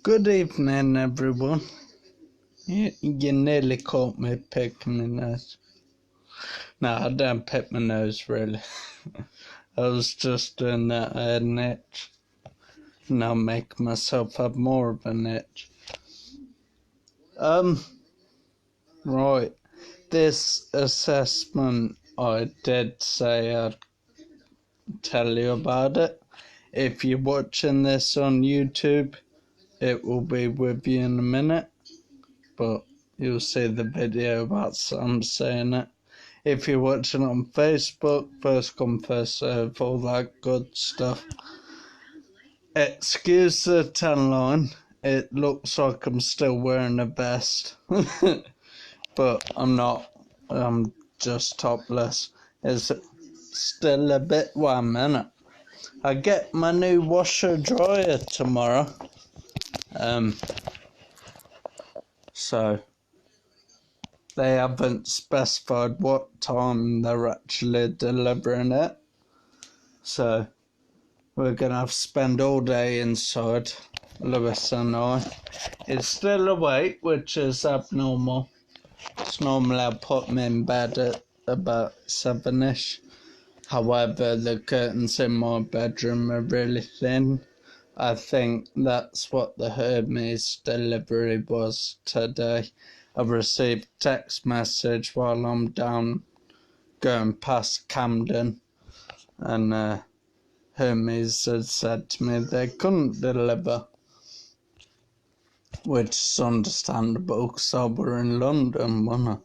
Good evening, everyone. You nearly caught me picking my nose. No, I don't pick my nose, really. I was just doing that. I had an itch. And I'll make myself have more of an itch. Right. This assessment, I did say I'd tell you about it. If you're watching this on YouTube, it will be with you in a minute. But you'll see the video about Sam saying it. If you're watching on Facebook, first come, first serve, all that good stuff. Excuse the tan line. It looks like I'm still wearing a vest. But I'm not. I'm just topless. It's still a bit warm, innit? I get my new washer dryer tomorrow. So they haven't specified what time they're actually delivering it. So we're going to have to spend all day inside, Lewis and I. It's still awake, which is abnormal. It's normally I put him in bed at about 7ish. However, the curtains in my bedroom are really thin. I think that's what the Hermes delivery was today. I received a text message while I'm down going past Camden, and Hermes had said to me they couldn't deliver, which is understandable because I were in London, wasn't I?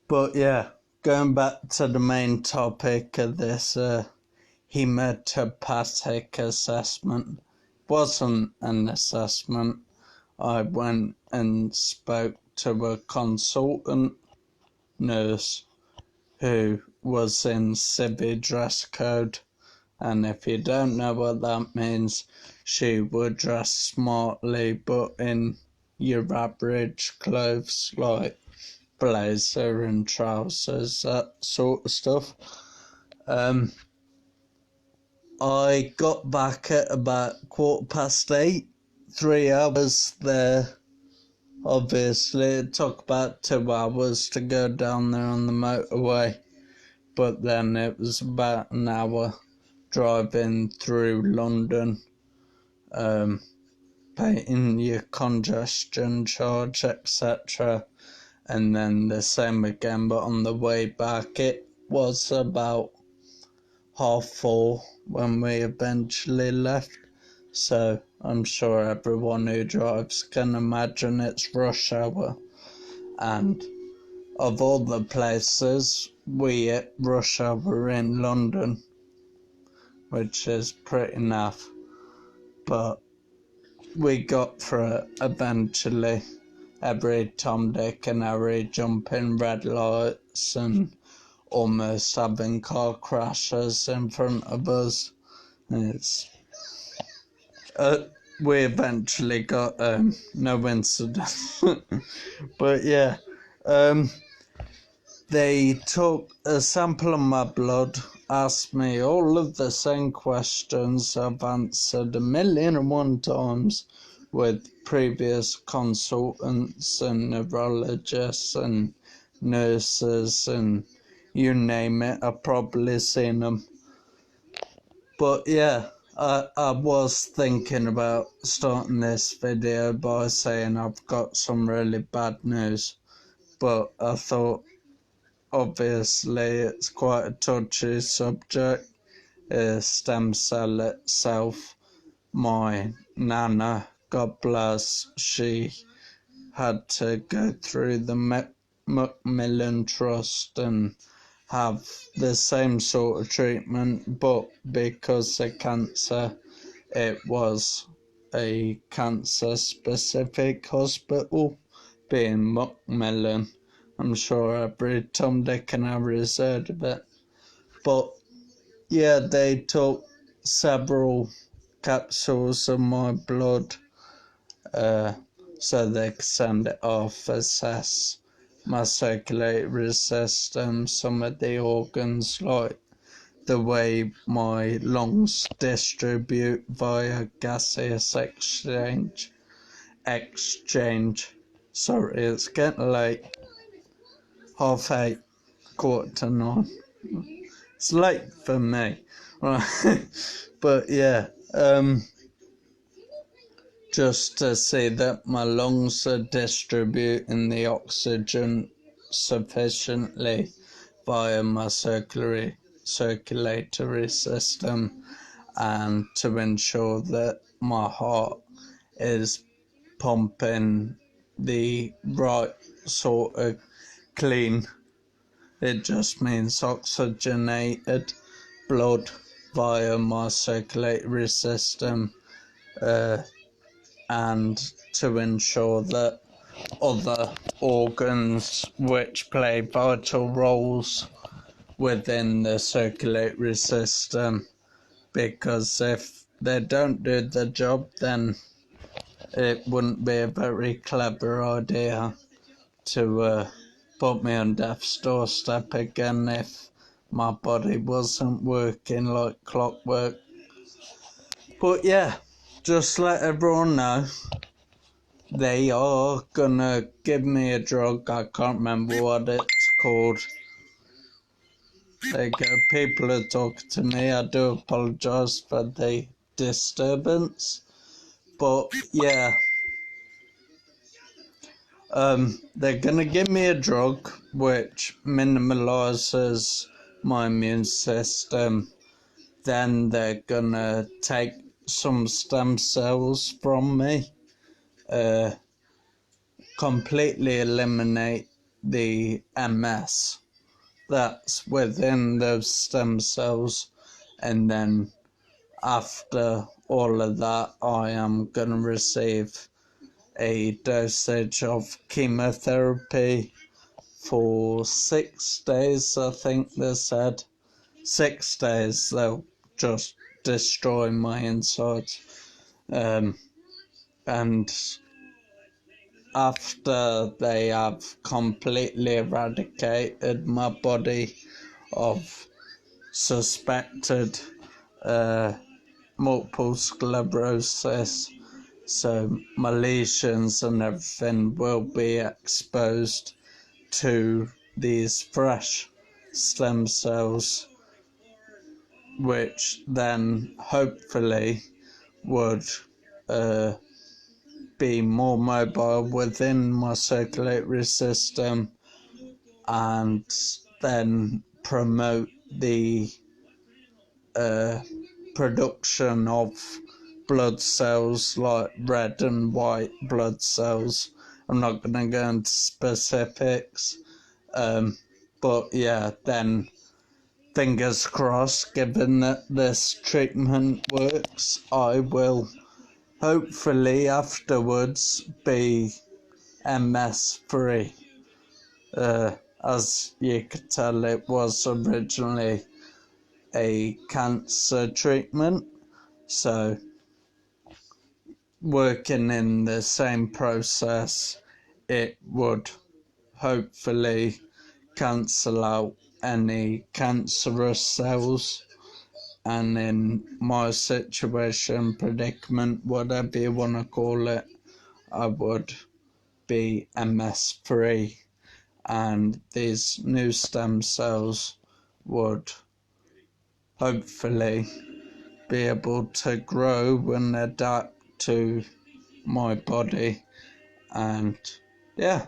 But yeah, going back to the main topic of this hematopathic assessment, wasn't an assessment. I went and spoke to a consultant nurse who was in civvy dress code, and if you don't know what that means, she would dress smartly but in your average clothes like blazer and trousers, that sort of stuff. I got back at about 8:15, 3 hours there. Obviously, it took about 2 hours to go down there on the motorway, but then it was about an hour driving through London, paying your congestion charge, etc. And then the same again, but on the way back it was about 4:30 when we eventually left. So I'm sure everyone who drives can imagine it's rush hour. And of all the places, we hit rush hour in London, which is pretty naff. But we got through it eventually. Every Tom, Dick and Harry jumping red lights and almost having car crashes in front of us. It's we eventually got no incident. But yeah, they took a sample of my blood, asked me all of the same questions I've answered 1,000,001 times with previous consultants and neurologists and nurses and you name it, I've probably seen them. But yeah, I was thinking about starting this video by saying I've got some really bad news, but I thought obviously it's quite a touchy subject. Stem cell itself, my nana, God bless, she had to go through the Macmillan Trust and have the same sort of treatment, but because of cancer, it was a cancer-specific hospital, being Macmillan. I'm sure every Tom, Dick and Harry's heard of it. But yeah, they took several capsules of my blood so they could send it off, assess my circulatory system, some of the organs, like the way my lungs distribute via gaseous exchange, exchange. Sorry, it's getting late. 8:30, 8:45. It's late for me. Right. But yeah, just to see that my lungs are distributing the oxygen sufficiently via my circulatory system, and to ensure that my heart is pumping the right sort of clean. It just means oxygenated blood via my circulatory system, and to ensure that other organs which play vital roles within the circulatory system, because if they don't do the job, then it wouldn't be a very clever idea to put me on death's doorstep again if my body wasn't working like clockwork. But yeah, just let everyone know they are gonna give me a drug. I can't remember what it's called. There you go, people are talking to me. I do apologise for the disturbance. But yeah, they're gonna give me a drug which minimalises my immune system. Then they're gonna take some stem cells from me, completely eliminate the MS that's within those stem cells, and then after all of that, I am gonna receive a dosage of chemotherapy for 6 days, I think they said. 6 days, they'll just destroy my insides. And after they have completely eradicated my body of suspected multiple sclerosis, so my lesions and everything will be exposed to these fresh stem cells, which then hopefully would be more mobile within my circulatory system, and then promote the production of blood cells, like red and white blood cells. I'm not going to go into specifics, but yeah, then fingers crossed, given that this treatment works, I will hopefully afterwards be MS free. As you could tell, it was originally a cancer treatment, so working in the same process, it would hopefully cancel out any cancerous cells, and in my situation, predicament, whatever you want to call it, I would be MS free, and these new stem cells would hopefully be able to grow and adapt to my body. And yeah,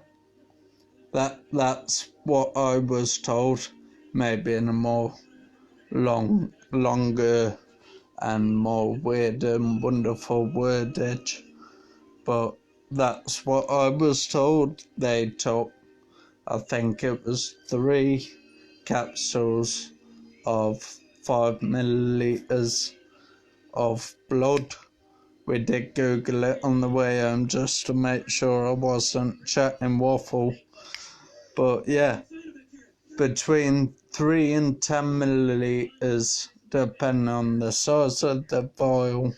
that's what I was told, maybe in a more longer and more weird and wonderful wordage, but that's what I was told. They took, I think it was 3 capsules of 5 milliliters of blood. We did Google it on the way home just to make sure I wasn't chatting waffle. But yeah, between 3 and 10 milliliters, depending on the size of the vial.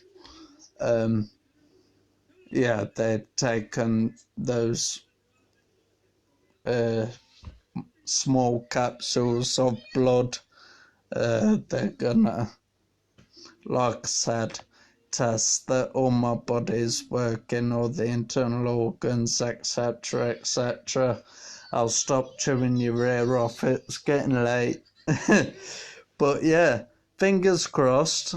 Yeah, they'd taken those small capsules of blood. They're gonna, like I said, test that all my body's working, all the internal organs, etc., etc. I'll stop chewing your ear off, it's getting late. But yeah, fingers crossed,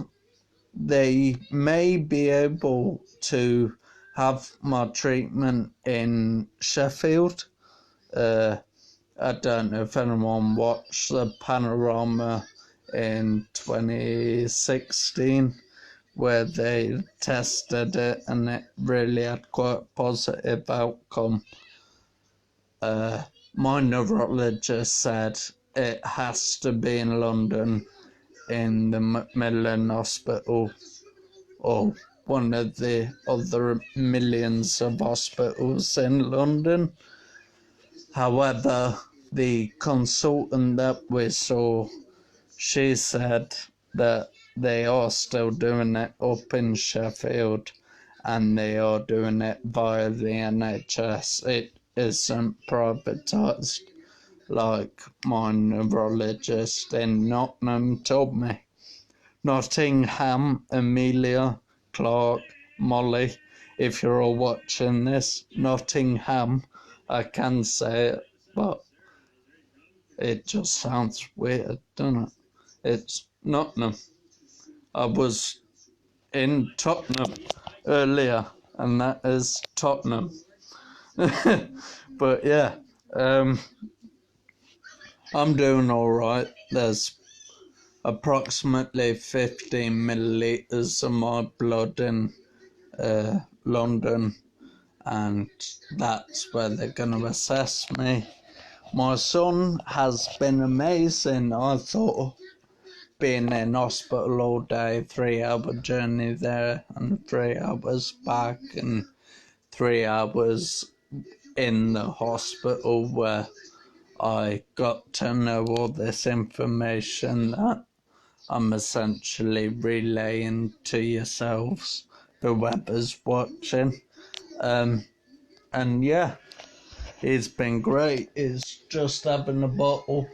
they may be able to have my treatment in Sheffield. I don't know if anyone watched the Panorama in 2016 where they tested it and it really had quite a positive outcome. My neurologist said it has to be in London in the Macmillan Hospital or one of the other millions of hospitals in London. However, the consultant that we saw, she said that they are still doing it up in Sheffield and they are doing it via the NHS. It isn't privatised like my neurologist in Nottingham told me. Nottingham, Amelia, Clark, Molly, if you're all watching this, Nottingham, I can say it, but it just sounds weird, doesn't it? It's Nottingham. I was in Tottenham earlier, and that is Tottenham. But yeah, I'm doing all right. There's approximately 15 millilitres of my blood in London, and that's where they're going to assess me. My son has been amazing. I thought being in hospital all day, 3-hour journey there and 3 hours back and 3 hours in the hospital where I got to know all this information that I'm essentially relaying to yourselves, whoever's watching. And yeah, it's been great. It's just having a bottle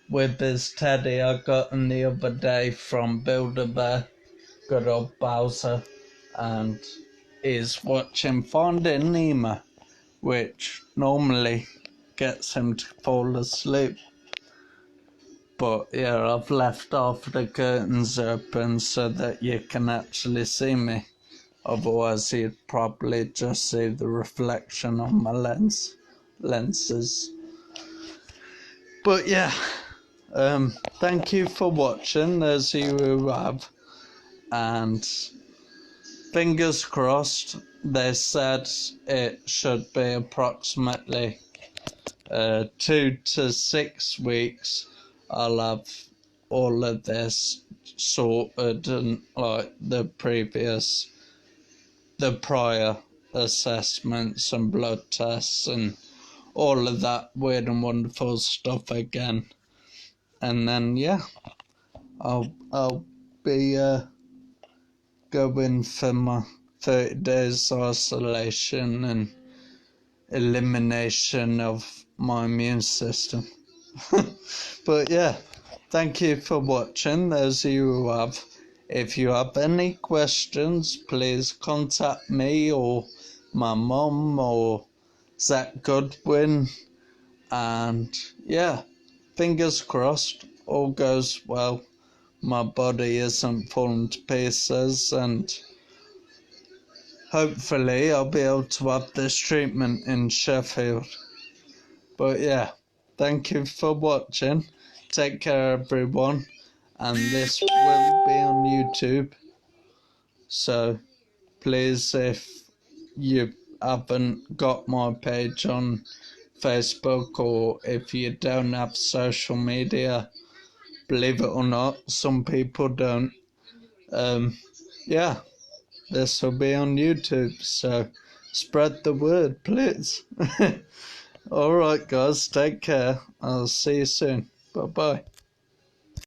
with this teddy I got him the other day from Build-A-Bear, good old Bowser, and he's watching Finding Nemo, which normally gets him to fall asleep. But yeah, I've left half the curtains open so that you can actually see me. Otherwise, you'd probably just see the reflection on my lenses. But yeah, thank you for watching, those of you who have. And fingers crossed, they said it should be approximately 2 to 6 weeks. I'll have all of this sorted and like the prior assessments and blood tests and all of that weird and wonderful stuff again. And then yeah, I'll be going for my 30 days isolation and elimination of my immune system. But yeah, thank you for watching, those of you who have. If you have any questions, please contact me or my mum or Zach Goodwin. And yeah, fingers crossed, all goes well. My body isn't falling to pieces, and hopefully I'll be able to have this treatment in Sheffield. But yeah, thank you for watching. Take care, everyone. And this will be on YouTube. So please, if you haven't got my page on Facebook, or if you don't have social media, believe it or not, some people don't. Yeah, this will be on YouTube, so spread the word, please. Alright guys, take care. I'll see you soon. Bye bye.